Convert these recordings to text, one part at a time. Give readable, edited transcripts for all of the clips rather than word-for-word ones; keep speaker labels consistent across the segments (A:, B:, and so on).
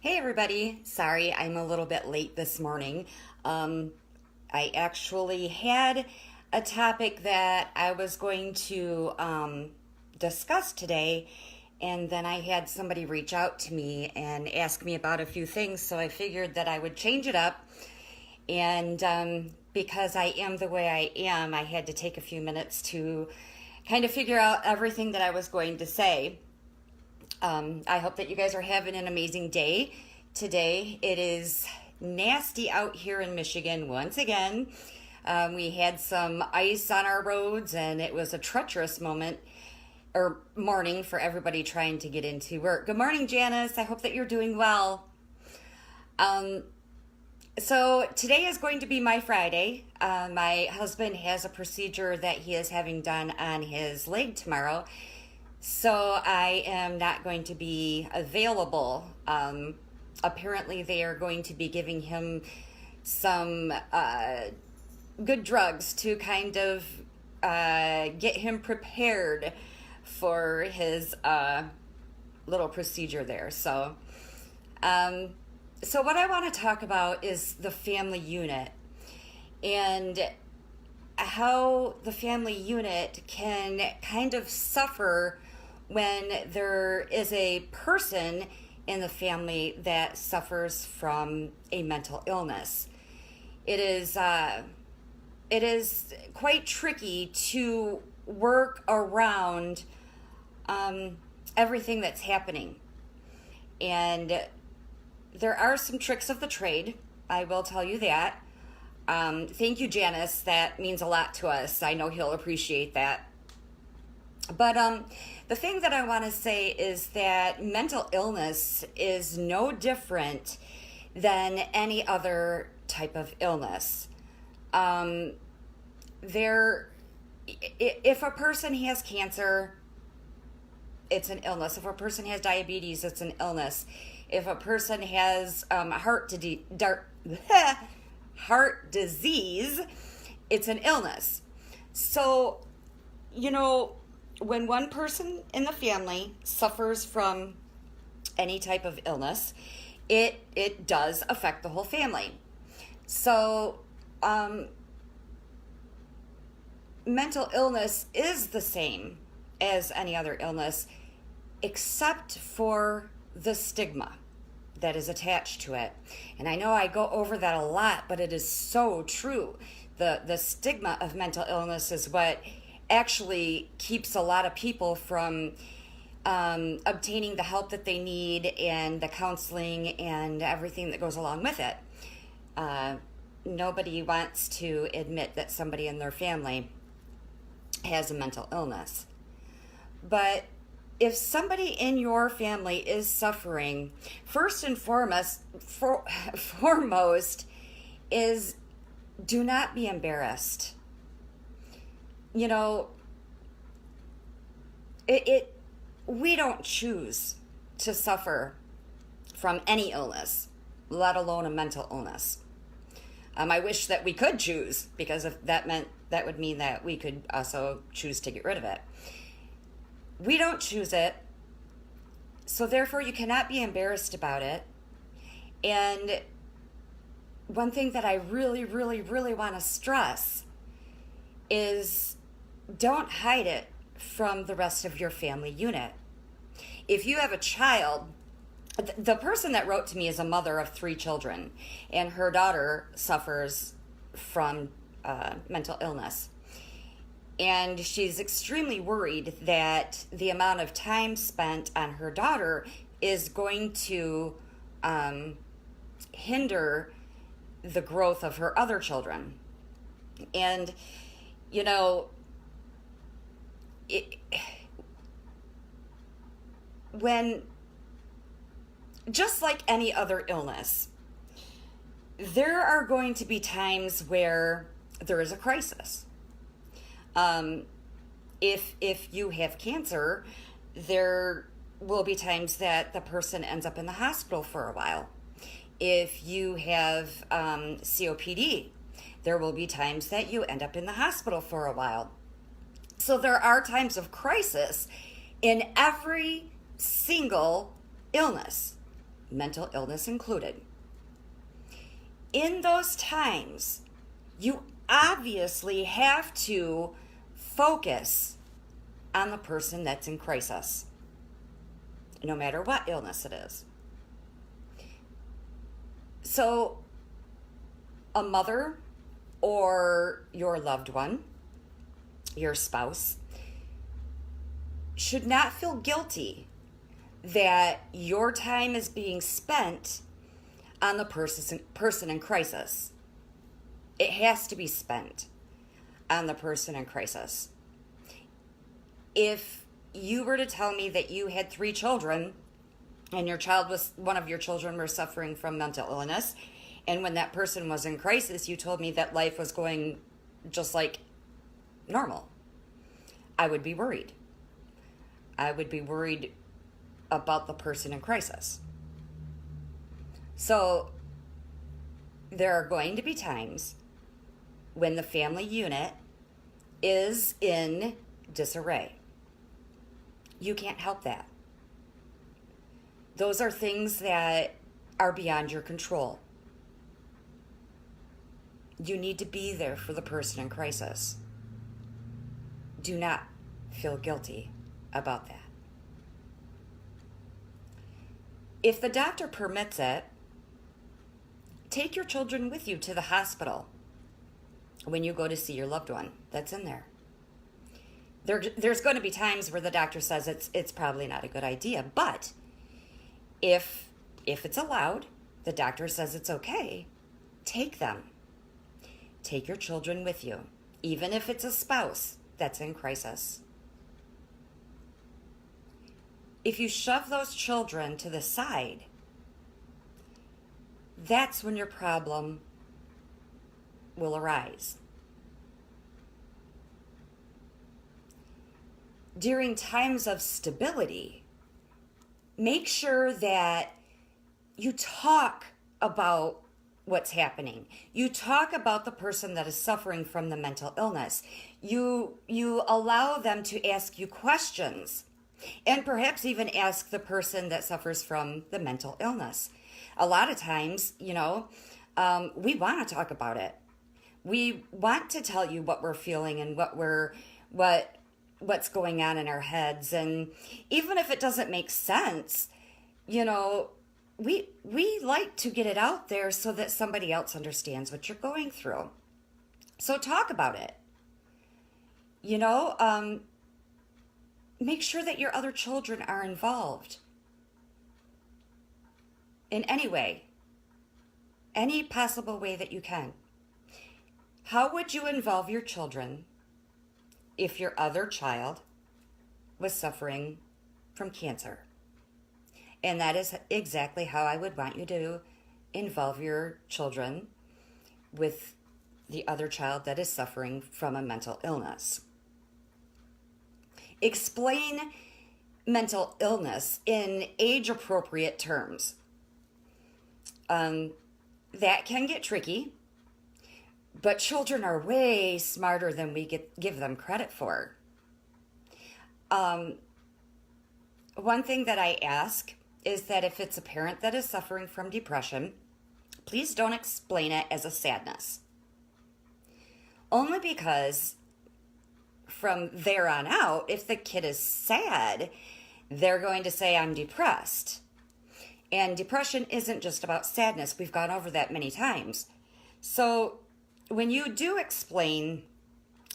A: Hey everybody, sorry I'm a little bit late this morning. I actually had a topic that I was going to discuss today, and then I had somebody reach out to me and ask me about a few things, so I figured that I would change it up. And because I am the way I am, I had to take a few minutes to kind of figure out everything that I was going to say. I hope that you guys are having an amazing day today. It is nasty out here in Michigan once again. We had some ice on our roads, and it was a treacherous morning for everybody trying to get into work. Good morning, Janice. I hope that you're doing well. So today is going to be my Friday. My husband has a procedure that he is having done on his leg tomorrow. So I am not going to be available. Apparently they are going to be giving him some good drugs to kind of get him prepared for his little procedure there. So what I want to talk about is the family unit and how the family unit can kind of suffer when there is a person in the family that suffers from a mental illness. It is quite tricky to work around everything that's happening. And there are some tricks of the trade, I will tell you that. Thank you, Janice. That means a lot to us. I know he'll appreciate that. But the thing that I want to say is that mental illness is no different than any other type of illness. If a person has cancer, it's an illness. If a person has diabetes, it's an illness. If a person has heart disease, it's an illness. So, when one person in the family suffers from any type of illness, it does affect the whole family. So, mental illness is the same as any other illness, except for the stigma that is attached to it. And I know I go over that a lot, but it is so true. The stigma of mental illness is what actually keeps a lot of people from obtaining the help that they need and the counseling and everything that goes along with it. Nobody wants to admit that somebody in their family has a mental illness. But if somebody in your family is suffering, first and foremost is do not be embarrassed. We don't choose to suffer from any illness, let alone a mental illness. I wish that we could choose, because if that would mean that we could also choose to get rid of it. We don't choose it, so therefore you cannot be embarrassed about it. And one thing that I really, really, really want to stress is don't hide it from the rest of your family unit. If you have a child, the person that wrote to me is a mother of 3 children, and her daughter suffers from mental illness. And she's extremely worried that the amount of time spent on her daughter is going to hinder the growth of her other children. And, just like any other illness, there are going to be times where there is a crisis. If you have cancer, there will be times that the person ends up in the hospital for a while. If you have COPD, there will be times that you end up in the hospital for a while. So there are times of crisis in every single illness. mental illness included. In those times, you obviously have to focus on the person that's in crisis, no matter what illness it is. So, a mother or your loved one, your spouse, should not feel guilty that your time is being spent on the person in crisis. It has to be spent on the person in crisis. If you were to tell me that you had 3 children and one of your children were suffering from mental illness, and when that person was in crisis, you told me that life was going just like normal, I would be worried. I would be worried about the person in crisis. So there are going to be times when the family unit is in disarray. You can't help that. Those are things that are beyond your control. You need to be there for the person in crisis. Do not feel guilty about that. If the doctor permits it, take your children with you to the hospital when you go to see your loved one that's in there. There's going to be times where the doctor says it's probably not a good idea, but if it's allowed, the doctor says it's okay, take them. Take your children with you, even if it's a spouse that's in crisis. If you shove those children to the side, that's when your problem will arise. During times of stability, make sure that you talk about what's happening. You talk about the person that is suffering from the mental illness. You allow them to ask you questions, and perhaps even ask the person that suffers from the mental illness. A lot of times, we want to talk about it. We want to tell you what we're feeling and what's going on in our heads. And even if it doesn't make sense, we like to get it out there so that somebody else understands what you're going through. So talk about it. Make sure that your other children are involved in any way, any possible way that you can. How would you involve your children if your other child was suffering from cancer? And that is exactly how I would want you to involve your children with the other child that is suffering from a mental illness. Explain mental illness in age-appropriate terms. That can get tricky, but children are way smarter than we give them credit for. One thing that I ask is that if it's a parent that is suffering from depression, please don't explain it as a sadness. Only because from there on out, if the kid is sad, they're going to say, I'm depressed. And depression isn't just about sadness. We've gone over that many times. So when you do explain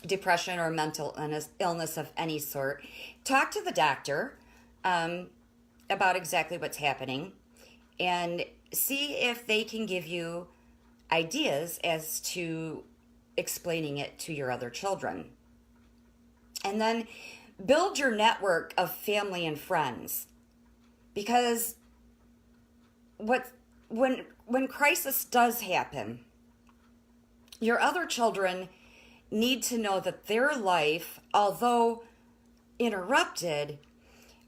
A: depression or mental illness of any sort, talk to the doctor about exactly what's happening and see if they can give you ideas as to explaining it to your other children. And then build your network of family and friends, because when crisis does happen, your other children need to know that their life, although interrupted,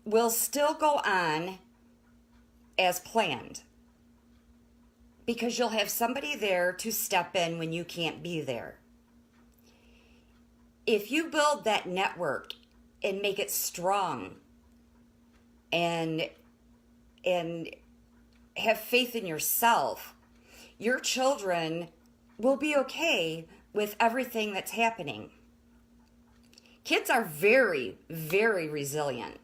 A: will still go on as planned, because you'll have somebody there to step in when you can't be there. If you build that network and make it strong and have faith in yourself, your children will be okay with everything that's happening. Kids are very, very resilient.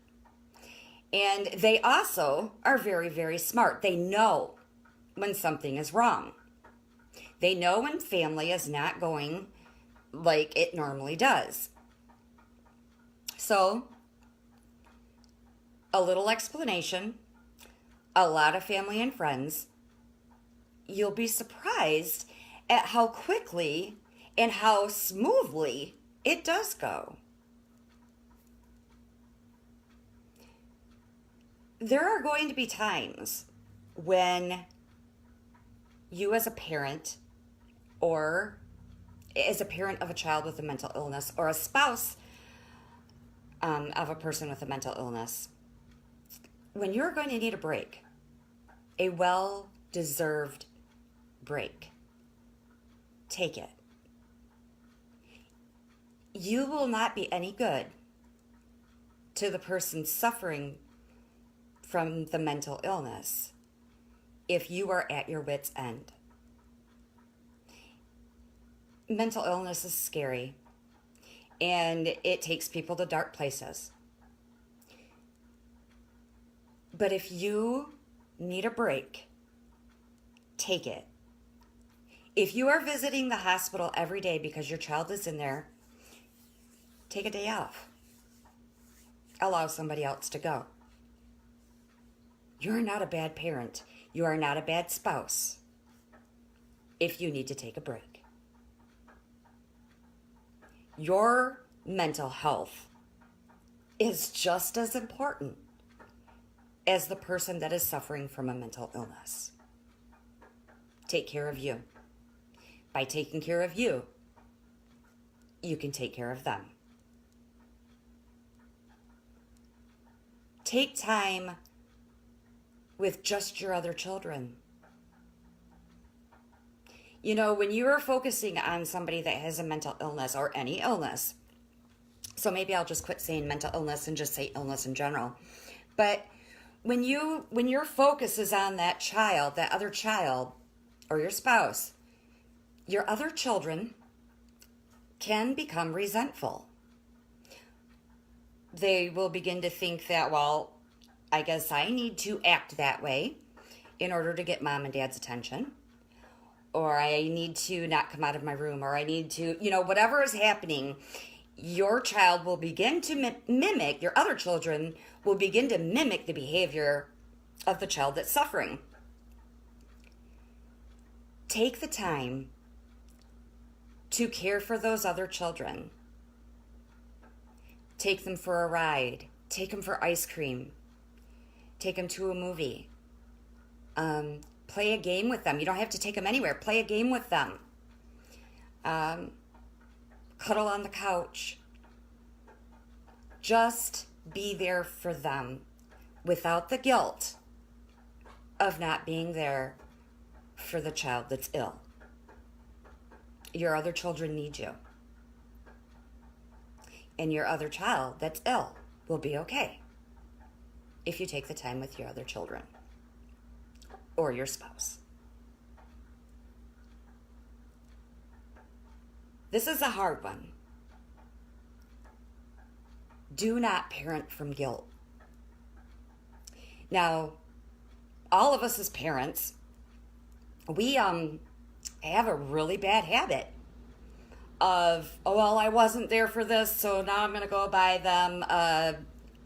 A: And they also are very, very smart. They know when something is wrong. They know when family is not going like it normally does. So, a little explanation, a lot of family and friends, you'll be surprised at how quickly and how smoothly it does go. There are going to be times when you as a parent or as a parent of a child with a mental illness or a spouse of a person with a mental illness, when you're going to need a break, a well-deserved break, take it. You will not be any good to the person suffering from the mental illness if you are at your wit's end. Mental illness is scary, and it takes people to dark places. But if you need a break, take it. If you are visiting the hospital every day because your child is in there, take a day off. Allow somebody else to go. You're not a bad parent. You are not a bad spouse if you need to take a break. Your mental health is just as important as the person that is suffering from a mental illness. Take care of you. By taking care of you, you can take care of them. Take time with just your other children. You know, when you are focusing on somebody that has a mental illness or any illness, so maybe I'll just quit saying mental illness and just say illness in general. But when your focus is on that child, that other child, or your spouse, your other children can become resentful. They will begin to think that, well, I guess I need to act that way in order to get mom and dad's attention. Or I need to not come out of my room. Or I need to, whatever is happening, your child will begin to mimic, your other children will begin to mimic the behavior of the child that's suffering. Take the time to care for those other children. Take them for a ride. Take them for ice cream. Take them to a movie. Play a game with them. You don't have to take them anywhere. Play a game with them. Cuddle on the couch. Just be there for them without the guilt of not being there for the child that's ill. Your other children need you. And your other child that's ill will be okay if you take the time with your other children or your spouse. This is a hard one. Do not parent from guilt. Now, all of us as parents, we have a really bad habit of, oh, well, I wasn't there for this, so now I'm going to go buy them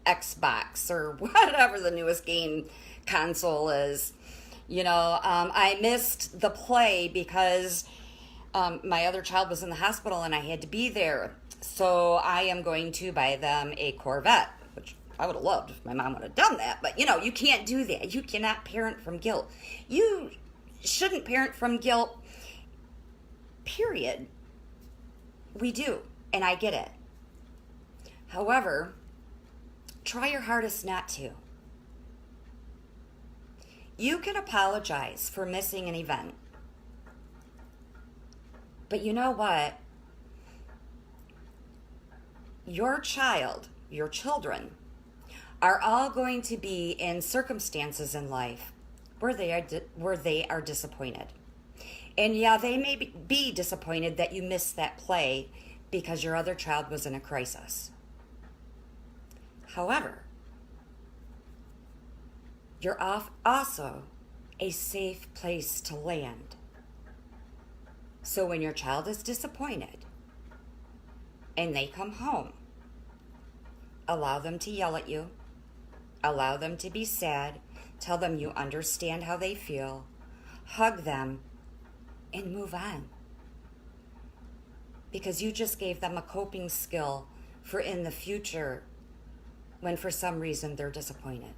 A: Xbox or whatever the newest game console is. I missed the play because my other child was in the hospital and I had to be there. So I am going to buy them a Corvette, which I would have loved if my mom would have done that. But, you can't do that. You cannot parent from guilt. You shouldn't parent from guilt, period. We do, and I get it. However, try your hardest not to. You can apologize for missing an event. But you know what? Your child, your children, are all going to be in circumstances in life where they are disappointed. And yeah, they may be disappointed that you missed that play because your other child was in a crisis. However, you're also a safe place to land. So when your child is disappointed and they come home, allow them to yell at you, allow them to be sad, tell them you understand how they feel, hug them, and move on. Because you just gave them a coping skill for in the future when for some reason they're disappointed.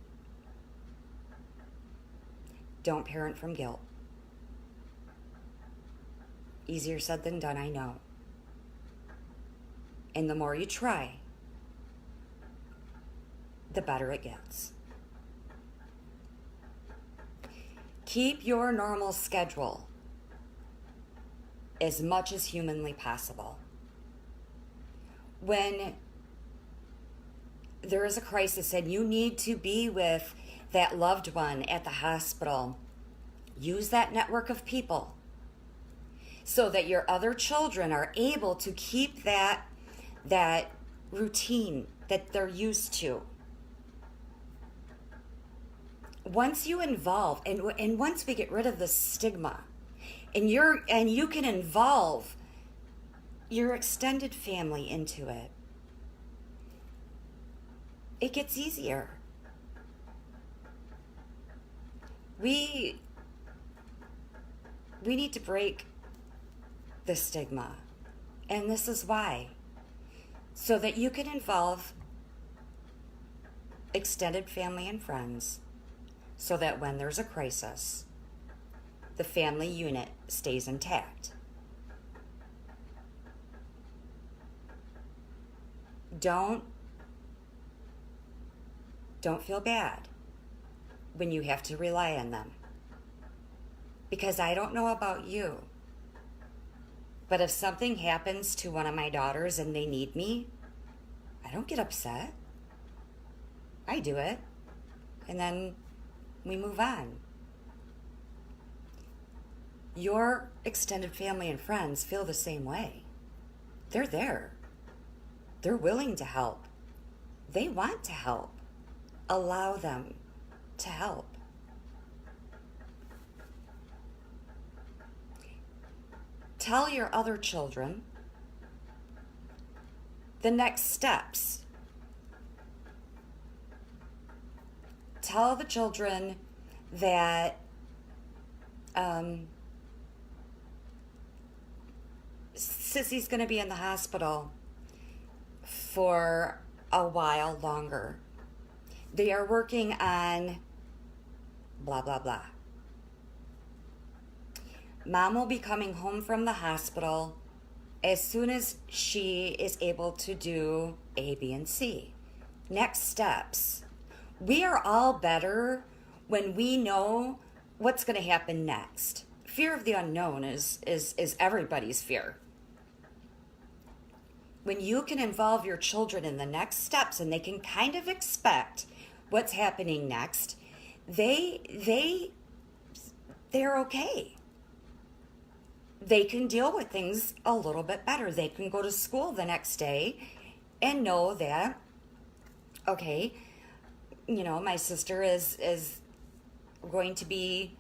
A: Don't parent from guilt. Easier said than done, I know. And the more you try, the better it gets. Keep your normal schedule as much as humanly possible. When there is a crisis and you need to be with that loved one at the hospital, use that network of people so that your other children are able to keep that routine that they're used to. Once you involve, and once we get rid of the stigma, and you can involve your extended family into it, it gets easier. We need to break the stigma, and this is why, so that you can involve extended family and friends, so that when there's a crisis, the family unit stays intact. Don't feel bad when you have to rely on them. Because I don't know about you, but if something happens to one of my daughters and they need me, I don't get upset. I do it, and then we move on. Your extended family and friends feel the same way. They're there. They're willing to help. They want to help. Allow them to help. Tell your other children the next steps. Tell the children that Sissy's going to be in the hospital for a while longer. They are working on blah, blah, blah. Mom will be coming home from the hospital as soon as she is able to do A, B, and C. Next steps. We are all better when we know what's going to happen next. Fear of the unknown is everybody's fear. When you can involve your children in the next steps and they can kind of expect what's happening next, they're okay. They can deal with things a little bit better. They can go to school the next day and know that, okay, my sister is going to be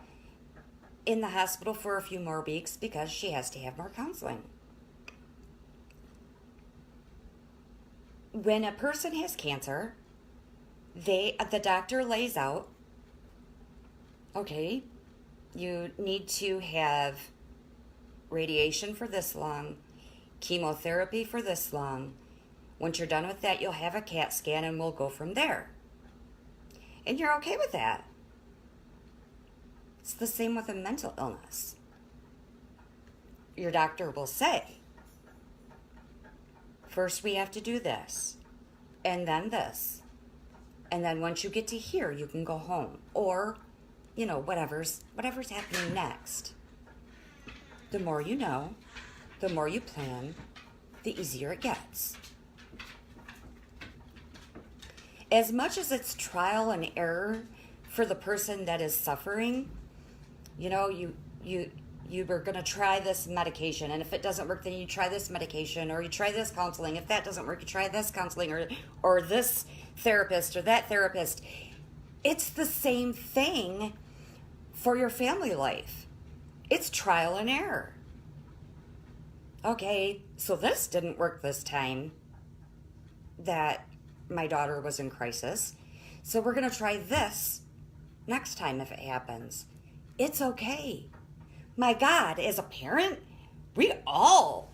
A: in the hospital for a few more weeks because she has to have more counseling. When a person has cancer, the doctor lays out, okay, you need to have radiation for this long, chemotherapy for this long. Once you're done with that, you'll have a CAT scan and we'll go from there. And you're okay with that. It's the same with a mental illness. Your doctor will say, first we have to do this, and then this. And then once you get to here, you can go home. Or, whatever's happening next. The more you know, the more you plan, the easier it gets. As much as it's trial and error for the person that is suffering, you were going to try this medication, and if it doesn't work, then you try this medication, or you try this counseling. If that doesn't work, you try this counseling, or this therapist or that therapist. It's the same thing for your family life. It's trial and error. Okay, so this didn't work this time that my daughter was in crisis. So we're going to try this next time if it happens. It's okay. My God, as a parent, we all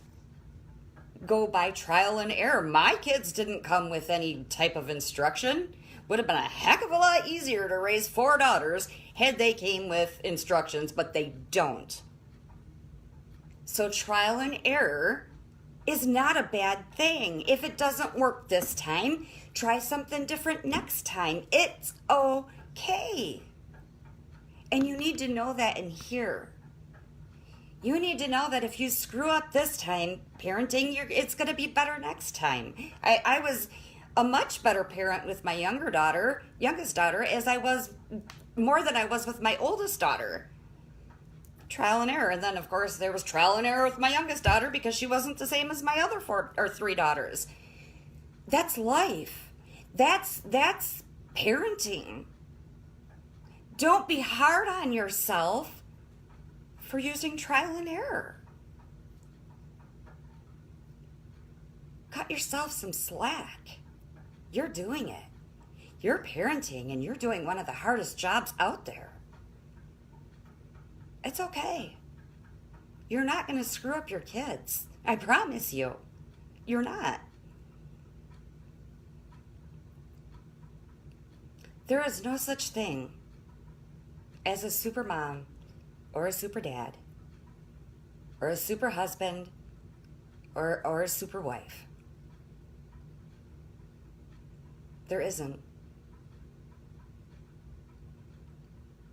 A: go by trial and error. My kids didn't come with any type of instruction. Would have been a heck of a lot easier to raise 4 daughters had they came with instructions, but they don't. So trial and error is not a bad thing. If it doesn't work this time, try something different next time. It's okay. And you need to know that in here. You need to know that if you screw up this time, parenting, it's going to be better next time. I was a much better parent with my youngest daughter, as I was more than I was with my oldest daughter. Trial and error. And then, of course, there was trial and error with my youngest daughter because she wasn't the same as my other 4 or 3 daughters. That's life. That's parenting. Don't be hard on yourself for using trial and error. Cut yourself some slack. You're doing it. You're parenting, and you're doing one of the hardest jobs out there. It's okay. You're not going to screw up your kids. I promise you. You're not. There is no such thing as a super mom or a super dad or a super husband or a super wife. There isn't.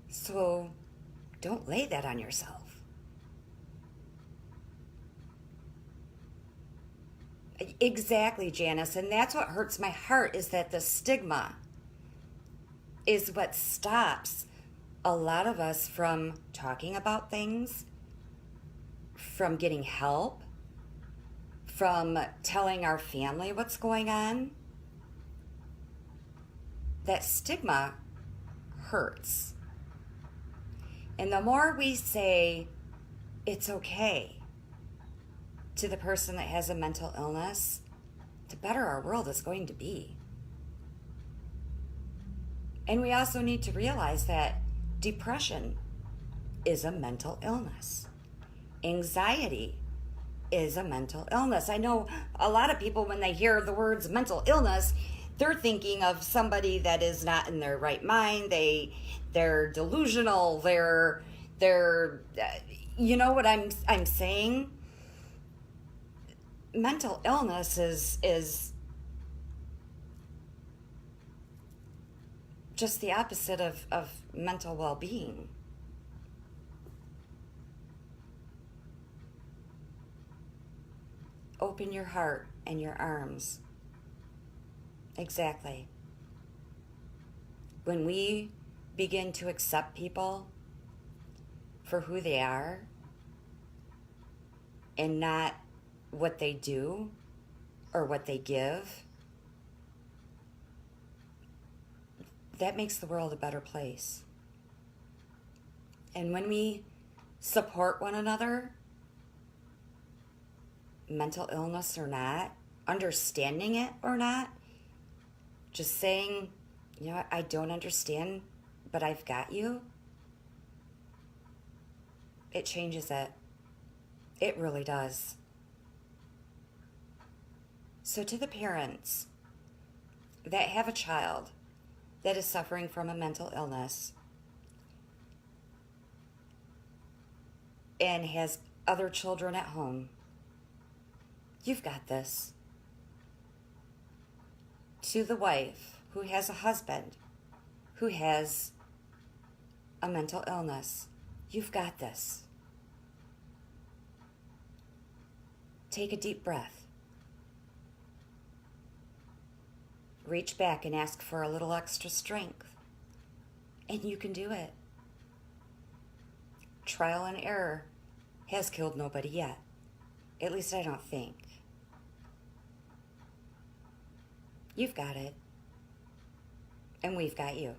A: So don't lay that on yourself. Exactly, Janice. And that's what hurts my heart, is that the stigma is what stops a lot of us from talking about things, from getting help, from telling our family what's going on. That stigma hurts. And the more we say it's okay to the person that has a mental illness, the better our world is going to be. And we also need to realize that depression is a mental illness. Anxiety is a mental illness. I know a lot of people, when they hear the words mental illness, they're thinking of somebody that is not in their right mind. They're delusional. They're you know what I'm saying? Mental illness is just the opposite of mental well-being. Open your heart and your arms. Exactly. When we begin to accept people for who they are and not what they do or what they give, that makes the world a better place. And when we support one another, mental illness or not, understanding it or not, just saying, you know, I don't understand, but I've got you, it changes it. It really does. So to the parents that have a child that is suffering from a mental illness and has other children at home, you've got this. To the wife who has a husband who has a mental illness, you've got this. Take a deep breath. Reach back and ask for a little extra strength. And you can do it. Trial and error has killed nobody yet. At least I don't think. You've got it. And we've got you.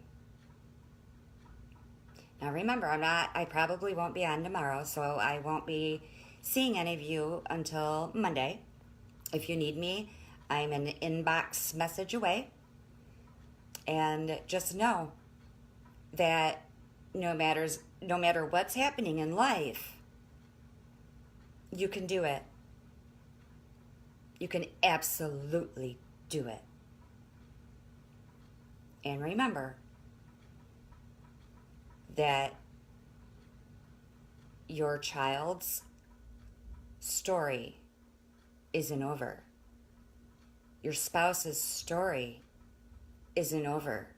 A: Now remember, I probably won't be on tomorrow, so I won't be seeing any of you until Monday. If you need me, I'm an inbox message away. And just know that no matter what's happening in life, you can do it. You can absolutely do it. And remember that your child's story isn't over. Your spouse's story isn't over.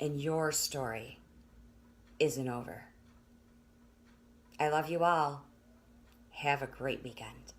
A: And your story isn't over. I love you all. Have a great weekend.